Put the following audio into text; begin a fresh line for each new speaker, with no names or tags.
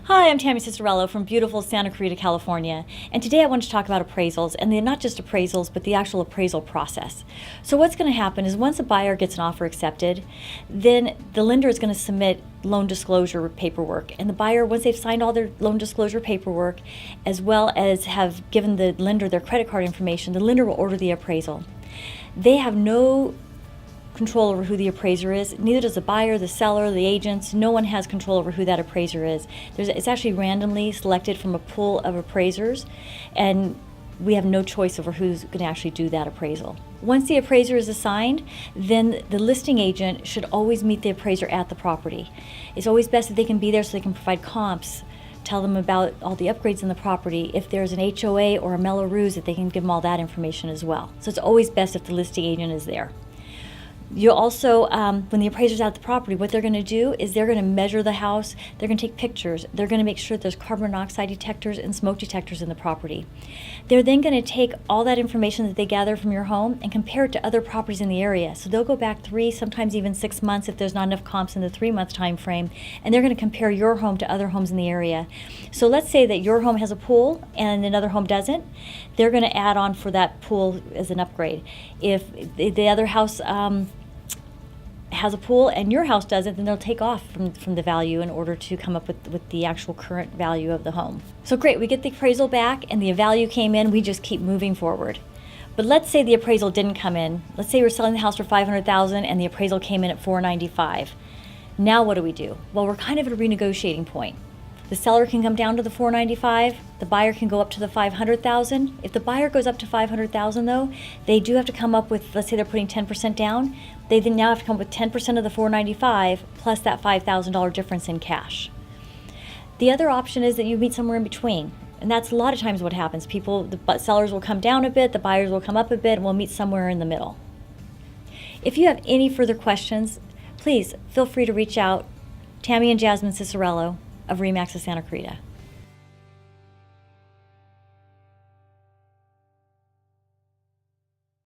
Hi, I'm Tami Cicerello from beautiful Santa Clarita, California, and today I want to talk about appraisals, and they're not just appraisals, but the actual appraisal process. So what's going to happen is once a buyer gets an offer accepted, then the lender is going to submit loan disclosure paperwork, and the buyer, once they've signed all their loan disclosure paperwork, as well as have given the lender their credit card information, the lender will order the appraisal. They have no control over who the appraiser is. Neither does the buyer, the seller, the agents. No one has control over who that appraiser is. It's actually randomly selected from a pool of appraisers, and we have no choice over who's going to actually do that appraisal. Once the appraiser is assigned, then the listing agent should always meet the appraiser at the property. It's always best that they can be there so they can provide comps, tell them about all the upgrades in the property. If there's an HOA or a Mello-Roos, that they can give them all that information as well. So it's always best if the listing agent is there. You'll also, when the appraiser's out the property, what they're going to do is they're going to measure the house, they're going to take pictures, they're going to make sure there's carbon monoxide detectors and smoke detectors in the property. They're then going to take all that information that they gather from your home and compare it to other properties in the area. So they'll go back 3, sometimes even 6 months if there's not enough comps in the 3-month time frame, and they're going to compare your home to other homes in the area. So let's say that your home has a pool and another home doesn't. They're going to add on for that pool as an upgrade. If the other house has a pool and your house doesn't, then they'll take off from the value in order to come up with the actual current value of the home. So great, we get the appraisal back and the value came in, we just keep moving forward. But let's say the appraisal didn't come in. Let's say we're selling the house for $500,000 and the appraisal came in at $495,000. Now what do we do? Well, we're kind of at a renegotiating point. The seller can come down to the $495,000, the buyer can go up to the $500,000. If the buyer goes up to $500,000 though, they do have to come up with, let's say they're putting 10% down, they then now have to come up with 10% of the $495,000 plus that $5,000 difference in cash. The other option is that you meet somewhere in between. And that's a lot of times what happens. The sellers will come down a bit, the buyers will come up a bit, and we'll meet somewhere in the middle. If you have any further questions, please feel free to reach out. Tami and Jasmine Cicerello of RE/MAX of Santa Clarita.